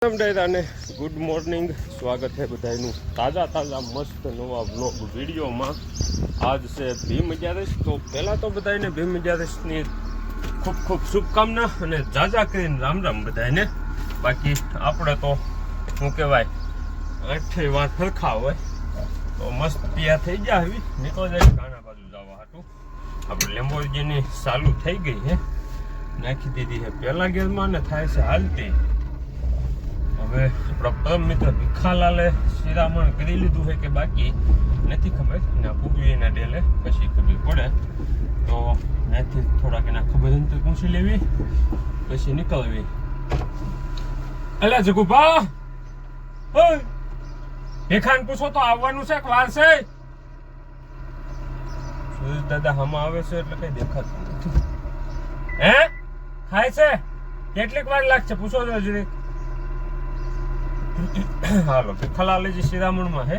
અને good morning, સ્વાગત છે બધાનું તાજા મસ્ત નવા બ્લોગ વિડીયોમાં। આજ છે ભીમ 11, તો પહેલાં તો બધાને ભીમ 11ની ખૂબ ખૂબ શુભકામના અને જાજા કરીને રામ રામ બધાને। બાકી આપણે તો શું કહેવાય 8 વાર સરખા હોય તો મસ્ત તૈયાર થઈ ગયા આવી નીકળી જાય ગાણા બાજુ જવા હાટું। આપણે લેમ્બોર્ગિની ચાલુ થઈ ગઈ છે, નાખી દીધી છે પહેલા ગેરમાં ને થાય છે હાલતી। હવે આપણા પરમ મિત્ર ભીખાલાલે શિરામણ કરી લીધું છે કે બાકી નથી ખબર, એના પૂગવી એના ડેલે પછી ખબર પડે તો ત્યાંથી થોડાક એના ખબર અંતર પૂછી લેવી પછી નીકળવી। અલ્યા જગુભા, ભીખાને પૂછો તો આવવાનું છે કે વાર છે? સુરેશ દાદા હમણાં આવે છે એટલે કઈ દેખાતું નથી। હે ખાય છે? કેટલીક વાર લાગશે પૂછો તો જરી। હાલો ભીખાલાલે જે શિરામણમાં છે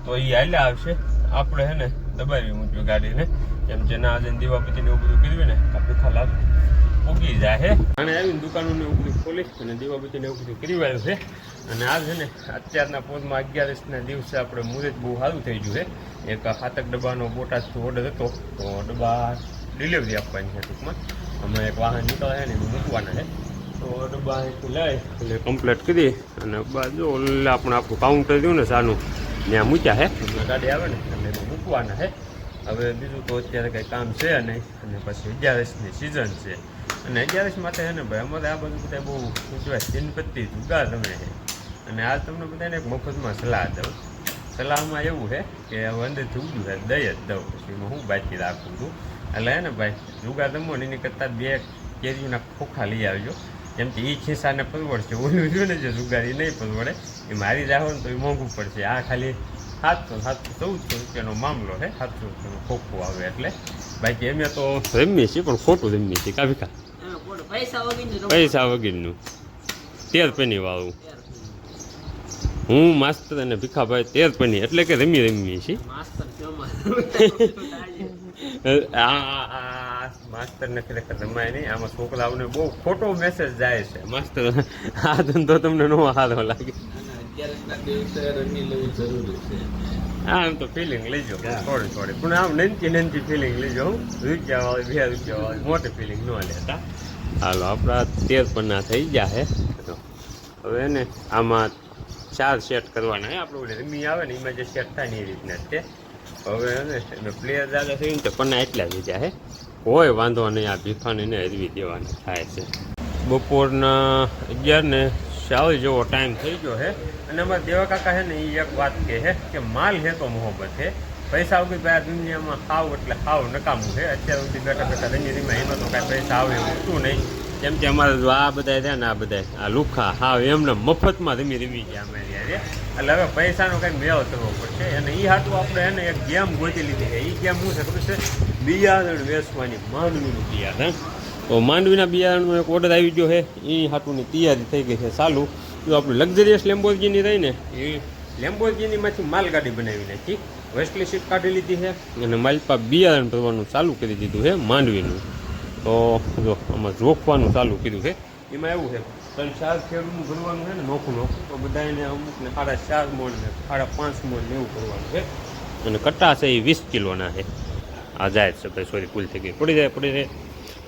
તો એ હાલ્યા આવશે, આપણે હે ને દબાવી મૂક્યું ગાડીને, કેમ કે ના આજે દીવાબત્તીને એવું બધું કર્યું ને ભીખાલાલ ઉગી જાય છે। અને આવીને દુકાનોને એવું બધું ખોલી અને દીવાબત્તીને એવું બધું કર્યું છે। અને આ છે ને અત્યારના પોરમાં 11ના દિવસે આપણે મુહૂર્ત બહુ સારું થઈ ગયું છે। એક 7 ડબ્બાનો બોટાદથી ઓર્ડર હતો તો ડબ્બા ડિલિવરી આપવાની છે ટૂંકમાં, અમે એક વાહન નીકળે છે ને એનું મૂકવાના છે તો ડબ્બા અહીંથી લઈ એટલે કમ્પ્લીટ કરી અને બાજુ ઓલે આપણું કાઉન્ટર રહ્યું ને સાનું ત્યાં મૂક્યા છે, ગાડી આવે ને એટલે એમાં મૂકવાના છે। હવે બીજું તો અત્યારે કંઈ કામ છે નહીં, અને પછી 11ની સિઝન છે અને 11 માટે છે ને ભાઈ અમારે આ બધું બધા બહુ શું કહેવાય ચીનપત્તી જુગાર રમે છે। અને આ તમને બધાને એક મફતમાં સલાહ દઉં। સલાહમાં એવું છે કે હવે અંદરથી ઉડ્યું છે દઈ જ દઉં, પછી એમાં હું બાકી રાખું છું। એટલે હે ને ભાઈ જુગાર રમો ને એની કરતાં 2 કેરીઓના ખોખા લઈ આવજો, કેમ કે એ ખિસ્સાને પરવડશે, ઓલું રહ્યું ને જે જુગારી નહીં પરવડે એ મારી જાઓ ને તો એ મોંઘું પડશે। આ ખાલી 714 રૂપિયાનો મામલો છે, 700 રૂપિયાનું ખોખું આવે એટલે। બાકી અમે તો રમીએ છીએ પણ ખોટું રમીએ છીએ કાભિકા, પૈસા વગરનું 13 પેની વાળું। હું માસ્તર અને ભીખાભાઈ 13 પેની એટલે કે રમીએ છીએ। માસ્તર ને ખરેખર રમાય નહીં, આમાં છોકરાઓને બહુ ખોટો મેસેજ જાય છે। માસ્તર આ ધંધો તમને નો સારો લાગે, આમ તો ફિલિંગ લેજો થોડી પણ આમ નંચી ફિલિંગ લેજો, ₹1 વાળી 2 રૂપિયા વાળી મોટી ફિલિંગ ન લેતા। હાલો આપણા 13 પન્ના થઈ ગયા છે। હવે ને આમાં 4 સેટ કરવાના છે, આપણે ઓલી રમી આવે ને એમાં જે સેટ થાય ને એ રીતના જ છે। હવે ને પ્લેયર દાદા થઈને તો પન્ના એટલા લીધા છે, કોઈ વાંધો નહીં, આ ભીખાને હરવી દેવાના થાય છે। બપોરના 11:40 જેવો ટાઈમ થઈ ગયો છે અને અમારા દેવા કાકા છે ને એ એક વાત કહે છે કે માલ છે તો મોહબ્બત છે, પૈસા વગર ભાઈ આ દુનિયામાં હાવ એટલે હાવ નકામું છે। અત્યાર સુધી બેઠા રમી એમાં તો કાંઈ પૈસા આવે એવું હતું નહીં, કેમ કે અમારે જો આ બધા છે ને આ બધા આ લુખા હાવ એમને મફતમાં રમી ગયા અમે ત્યારે, એટલે હવે પૈસાનો કંઈક મેળ કરવો પડશે। અને એ હાટું આપણે એને એક ગેમ ગોતી લીધી છે। એ ગેમ શું છે ખબર છે? બિયારણ વેચવાની, માંડવીનું બિયારણ। તો માંડવીના બિયારણનો એક ઓર્ડર આવી ગયો છે, એ હાટુની તૈયારી થઈ ગઈ છે ચાલુ। જો આપણે લક્ઝરિયસ લેમ્બોર્ગિની રહી ને એ લેમ્બોર્ગિનીમાંથી માલગાડી બનાવી નાખી, વેસ્ટલી સીટ કાઢી લીધી છે અને માલપા બિયારણ ભરવાનું ચાલુ કરી દીધું છે માંડવીનું। તો જો આમાં જોખવાનું ચાલુ કર્યું છે, એમાં એવું છે 3-4 ખેડૂતનું ભરવાનું છે ને નોખું તો બધાને અમુકને 4.5 મણ ને 5.5 મણ ને એવું ભરવાનું છે। અને કટ્ટા છે એ 20 કિલોના છે। આ જાય છે ભાઈ, સોરી ભૂલ થઈ ગઈ, પડી જાય।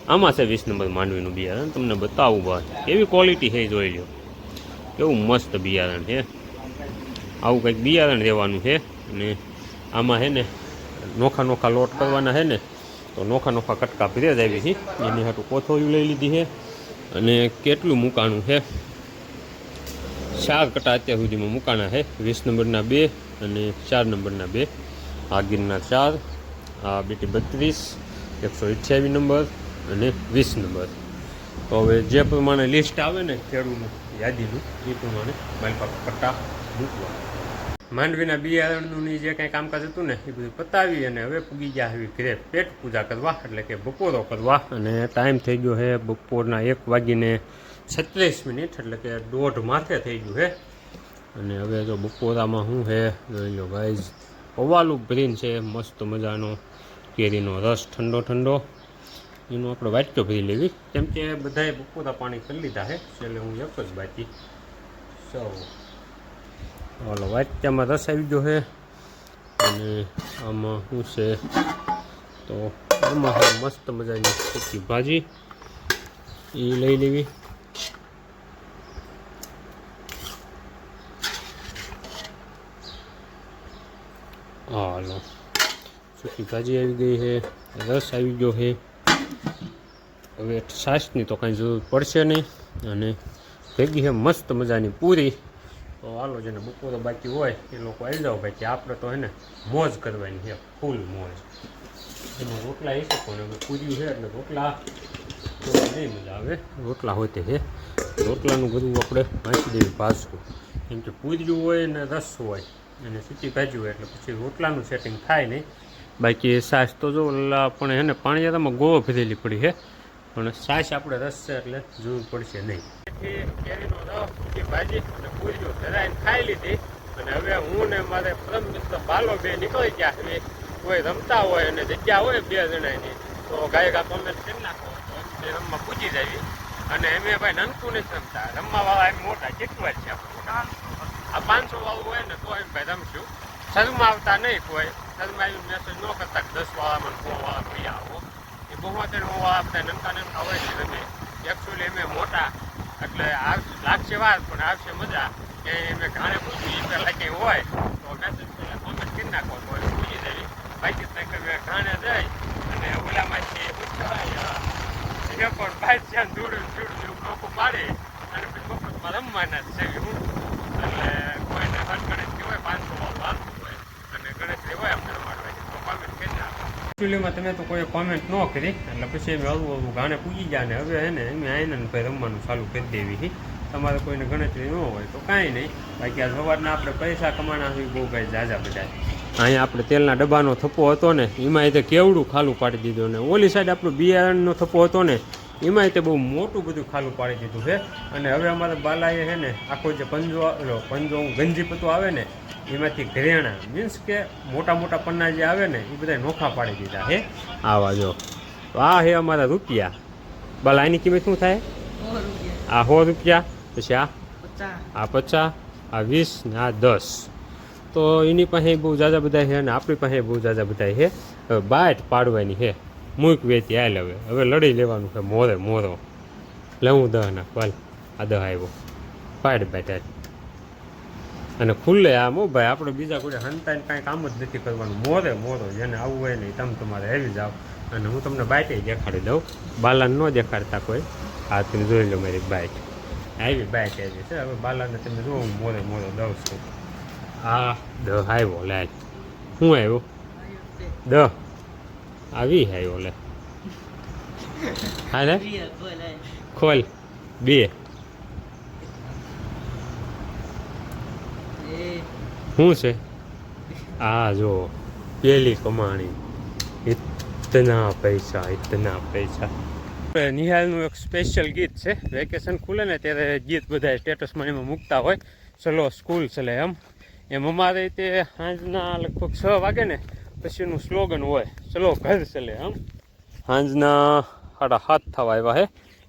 આમાં છે 20 નંબર માંડવીનું બિયારણ, તમને બતાવું બસ કેવી ક્વોલિટી છે જોઈ લો, કેવું મસ્ત બિયારણ છે। આવું કંઈક બિયારણ રહેવાનું છે અને આમાં છે ને નોખા લોટ કરવાના છે ને તો નોખા કટકા ભર્યા જ આવી છે, એની હાટું કોથળીઓ લઈ લીધી છે। અને કેટલું મૂકાણું છે, 4 કટા અત્યાર સુધીમાં મૂકાણા છે, 20 નંબરના 2 અને 4 નંબરના 2, આ ગીરના 4, આ બીટી 32, 128 નંબર અને 20 નંબર। તો હવે જે પ્રમાણે લિસ્ટ આવે ને ખેડૂતનું યાદીનું એ પ્રમાણે મારી પાસે કટ્ટા મૂકવા। માંડવીના બિયારણનું જે કાંઈ કામકાજ હતું ને એ બધું પતાવી અને હવે પૂગી ગયા આવી ઘરે પેટ પૂજા કરવા, એટલે કે બપોરો કરવા। અને ટાઈમ થઈ ગયો છે બપોરના 1:36, એટલે કે 1:30 માથે થઈ ગયું છે। અને હવે જો બપોરામાં શું છે જોઈ લો ગાઈઝ, પવાલું ભરીને છે મસ્ત મજાનો કેરીનો રસ ઠંડો, એનો આપણે વાટકો ભરી લેવી, કેમ કે બધાએ બપોરા પાણી કરી લીધા છે, છેલ્લે હું એક જ બાકી ઓલો વાટકામાં રસ આવી ગયો છે અને આમાં શું છે તો આમાં મસ્ત મજાની સૂકી ભાજી એ લઈ લેવી. હાલો સૂકી ભાજી આવી ગઈ છે, રસ આવી ગયો છે. હવે છાશની તો કાંઈ જરૂર પડશે નહીં અને ભેગી છે મસ્ત મજાની પૂરી. તો હાલો જેને બપોરે બાકી હોય એ લોકો આવી જાઓ બાકી આપણે તો એને મોજ કરવાની છે, ફૂલ મોજ. એમાં રોટલા એ છે પણ હવે પૂરી છે એટલે રોટલા તો નહીં મજા આવે. રોટલા હોય તે છે રોટલાનું બધું આપણે વાંચી દેવી પાછું, કેમ કે પૂર્યું હોય ને રસ હોય અને સૂકી ભાજી હોય એટલે પછી રોટલાનું સેટિંગ થાય નહીં. બાકી છાશ તો જો પણ એને પાણીયામાં ગોળો ભરેલી પડી છે પણ છાશ આપણે રસ છે એટલે જરૂર પડશે નહીં. કેરીનો રસ સૂકી ભાજી અને પૂરીઓ ધરાઈને ખાઈ લીધી અને હવે હું ને મારે પરમ મિત્ર બાલો બે નીકળી ગયા છે. કોઈ રમતા હોય અને જગ્યા હોય 2 જણાની તો ગાયકા કોમેન્ટ કરી નાખો તો રમવા પૂછી જાય. અને એમ ભાઈ નનકું નથી રમતા, રમવાવાળા એમ મોટા કેટલા જ છે. આ 500 વાળું હોય ને તો એમ ભાઈ રમશું. શરમાવતા નહીં કોઈ, શરમાવી મેસેજ ન કરતા 10 વાળામાં 100 વાળા ભાઈ આવો એ 72 વાળા બધા નનકા નનકા હોય છે રમે. એકચ્યુઅલી એમ મોટા એટલે લાગશે વાર પણ આવશે મજા. કે એમ ઘાણે પૂછ્યું એ પહેલાં કંઈ હોય તો મેસેજ પહેલાં કોમેન્ટ કરી નાખો તો એ પૂછી દેવી. બાકી કંઈક ઘાણે જાય અને ઓલામાંથી પૂછવાય એ પણ ભાઈ ત્યાં દૂડું લોકો પાડે અને પછી મફતમાં રમવાના જ છે હું. એટલે કોઈને હરગણેશથી હોય 500 વાળું આવતું હોય અને ગણેશથી હોય અમને રમાડવાની તો કોમેન્ટ કરી નાખો. એકચ્યુઅલીમાં તમે તો કોઈ કોમેન્ટ ન કરી એટલે પછી એમ હળવું ગાણે પૂજી જાય ને હવે હે ને એમ આવીને ભાઈ રમવાનું ચાલુ કરી દેવી. તમારે કોઈને ગણતરી ન હોય તો કાંઈ નહીં. બાકી આ સવારના આપણે પૈસા કમાણા હોય બહુ ભાઈ ઝાઝા બધા. અહીંયા આપણે તેલના ડબ્બાનો થપ્પો હતો ને એમાં તે કેવડું ખાલું પાડી દીધું ને ઓલી સાઈડ આપણું બિયારણનો થપ્પો હતો ને એમાં તે બહુ મોટું બધું ખાલું પાડી દીધું છે. અને હવે અમારા બાલાએ છે ને આખો જે પંજો ગંજી પતો આવે ને એમાંથી ઘરેણા મીન્સ કે મોટા મોટા પન્ના જે આવે ને એ બધા નોખા પાડી દીધા હે. આવા જો તો આ હે અમારા રૂપિયા. બાલા એની કિંમત શું થાય? આ 100 રૂપિયા, પછી આ 50, આ 20 ને આ 10. તો એની પાસે બહુ ઝાઝા બધા છે અને આપણી પાસે બહુ ઝાઝા બધા છે. હવે બાટ પાડવાની છે મૂક વેચી હાલ હવે લડી લેવાનું છે મોરો લેવું 10 નાખ વાલ આ 10 આવ્યો પાડ બાટ અને ખુલ્લે આમ હો ભાઈ આપણે બીજા કોઈ હંતાઈને કાંઈ કામ જ નથી કરવાનું. મોરો જેને આવવું હોય ને તમે તમારે આવી જાઓ અને હું તમને બાઇટે દેખાડી દઉં. બાલાને ન દેખાડતા કોઈ. આ તમે જોઈ લો મારી બાઇટ આવી છે. હવે બાલાને તમે જુઓ હું મોરો દઉં છું. આ 10 આવ્યો લે. શું આવ્યો? 10 આવી આવ્યો લે. હા ને ખોલ 2 શું છે? આ જો પેલી કમાણી. ઇતના પૈસા. નિહાલનું એક સ્પેશિયલ ગીત છે. વેકેશન ખુલે ને ત્યારે ગીત બધા સ્ટેટસમાં એમાં મૂકતા હોય. ચલો સ્કૂલ ચલે એમ અમારે તે સાંજના લગભગ 6 વાગે ને પછીનું સ્લોગન હોય ચલો ઘર ચલે સાંજના 7:30 થવા આવ્યા છે.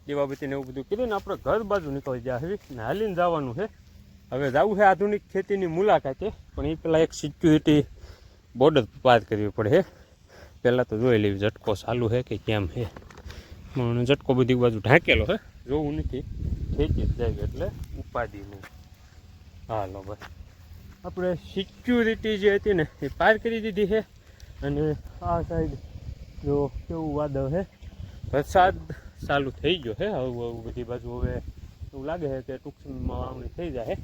દીવાબત્તીને એવું બધું કીધું ને આપણે ઘર બાજુ નીકળી જાય ને હાલીને જવાનું છે. હવે જવું છે આધુનિક ખેતીની મુલાકાતે પણ એ પહેલાં એક સિક્યુરિટી બોર્ડર પાર કરવી પડે. પહેલાં તો જોઈ લેવી ઝટકો ચાલુ છે કે કેમ છે. પણ ઝટકો બધી બાજુ ઢાંકેલો છે, જોવું નથી. ખેંચી જ જાય એટલે ઉપાધિ નહીં. હાલો ભાઈ આપણે સિક્યુરિટી જે હતી ને એ પાર કરી દીધી છે. અને આ સાઈડ જો કેવું વાદળ છે, વરસાદ ચાલુ થઈ ગયો છે. હવે બધી બાજુ હવે એવું લાગે છે કે ટૂંક સમયમાં વાવણી થઈ જાય.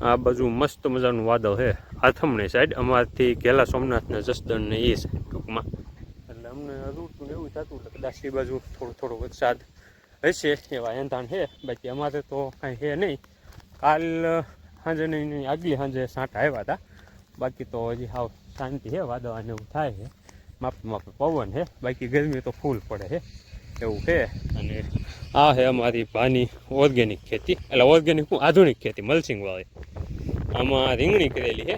આ બાજુ મસ્ત મજાનું વાદળ છે આથમણી સાઈડ અમારથી ઘેલા સોમનાથના જસદણ ને એ સાઈડ ટૂંકમાં. એટલે અમને રૂટનું એવું થતું એટલે કદાચ એ બાજુ થોડો વરસાદ હશે એવા એંધાણ છે. બાકી અમારે તો કાંઈ છે નહીં. કાલ સાંજે નહીં આગલી સાંજે સાંટા આવ્યા હતા. બાકી તો હજી હાવ શાંતિ છે. વાદળાને એવું થાય છે, માપે પવન છે. બાકી ગરમી તો ફૂલ પડે છે એવું છે. અને આ છે અમારી ભાની ઓર્ગેનિક ખેતી, એટલે ઓર્ગેનિક આધુનિક ખેતી મલસિંગવાળી. આમાં રીંગણી કરેલી છે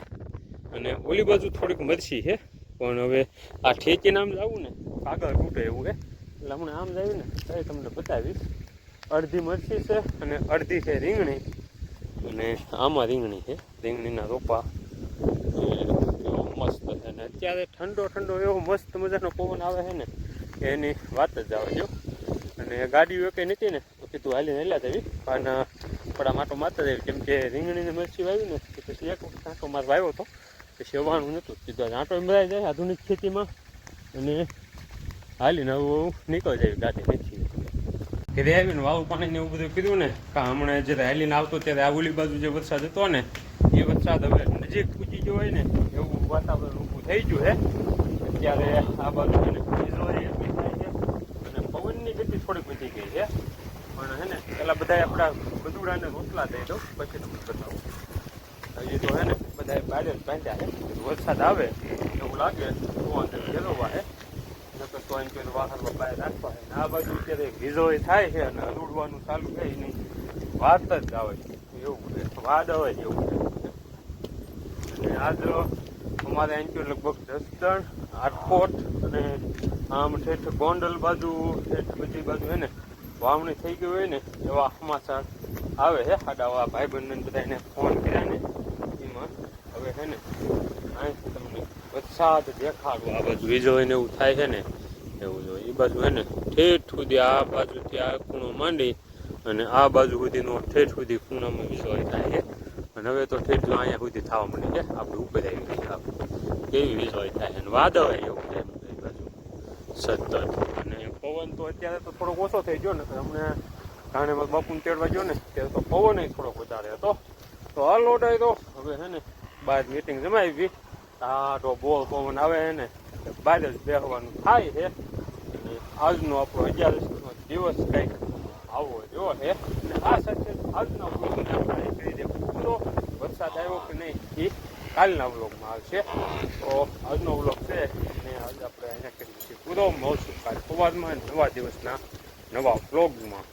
અને ઓલી બાજુ થોડીક મરચી છે. પણ હવે આ ઠેકીને આમ જવું ને કાગળ તૂટે એવું છે એટલે હમણાં આમ જઈએ ને ત્યારે તમને બતાવીશ. અડધી મરચી છે અને અડધી છે રીંગણી. અને આમાં રીંગણી છે, રીંગણીના રોપા એવો મસ્ત છે. અને અત્યારે ઠંડો ઠંડો એવો મસ્ત મજાનો પવન આવે છે ને કે એની વાત જ આવે જો. અને ગાડીઓ કંઈ નથી ને તો કીધું હાલીને હેલા દેવી પણ આપણા માટો મારતા દેવી, કેમ કે રીંગણીને મરચી વાવી ને પછી એક વખત આંટો માર વાવ્યો હતો પછી આવવાનું નહોતું, કીધું આંટો મરાઈ જાય આધુનિક ખેતીમાં અને હાલીને આવું નીકળી જાય ગાડી નથી કે આવીને વાવું પાણીને એવું બધું કીધું ને કા હમણાં જ્યારે હાલીને આવતો ત્યારે આ ઓલી બાજુ જે વરસાદ હતો ને એ વરસાદ હવે નજીક પૂજી ગયો હોય ને એવું વાતાવરણ ઊભું થઈ ગયું છે. અત્યારે આ બાજુ છે ને વીજળી એટલી થાય છે અને પવનની ગતિ થોડીક વધી ગઈ છે. પણ હે ને પેલા બધા આપણા બધુડાને રોટલા દઈ દો પછી તમને બતાવું. હજી તો હે ને બધા બારે જ બાંધ્યા છે, વરસાદ આવે એવું લાગે તો અંદર ફેરવવા હે તો એમ કે વાહનમાં બહાર રાખવા છે. આ બાજુ અત્યારે વીજળી થાય છે અને અડવાનું ચાલુ થાય નહીં વાત જ આવે એવું છે, વાદ આવે એવું છે. અને આજ અમારે અહીં લગભગ 10 જણ રાજકોટ અને આમ ઠેઠ ગોંડલ બાજુ ઠેઠ બધી બાજુ હે ને વાવણી થઈ ગઈ હોય ને એવા સમાચાર આવે છે. સાડા ભાઈબંધને બધા એને ફોન કર્યા ને એમાં હવે છે ને અહીંથી તમને વરસાદ દેખાડું. આ બાજુ વીજળી ને એવું થાય છે ને એવું જો એ બાજુ હે ને ઠેઠ સુધી આ બાજુથી આ ખૂણો માંડી અને આ બાજુ સુધીનો ઠેઠ સુધી ખૂણામાં વીજળી થાય છે. અને હવે તો ઠેઠ જો અહીંયા સુધી થવા માંડી છે, આપણે ઉપર આવી ગઈ કેવી વીજળી થાય અને વાદળ એવું થાય એ બાજુ સતત. અને પવન તો અત્યારે તો થોડોક ઓછો થઈ ગયો ને અમને કારણે બાપુને તેડવા ગયો ને ત્યારે તો પવન થોડોક વધારે હતો. તો આ લોટાય તો હવે છે ને બહાર મીટિંગ જમાવી આટો બોલ પવન આવે ને બહાર જ બેસવાનું થાય છે. અને આજનો આપણો 11નો દિવસ કંઈક આવો એવો છે. અને આ સાથે આજના વ્લોગને કરી દે પૂરો. વરસાદ આવ્યો કે નહીં એ કાલના વ્લોગમાં આવશે. તો આજનો વ્લોગ છે અને આજ આપણે અહીંયા કરીએ છીએ પૂરો. મળશું કાલ સવારમાં નવા દિવસના નવા વ્લોગમાં.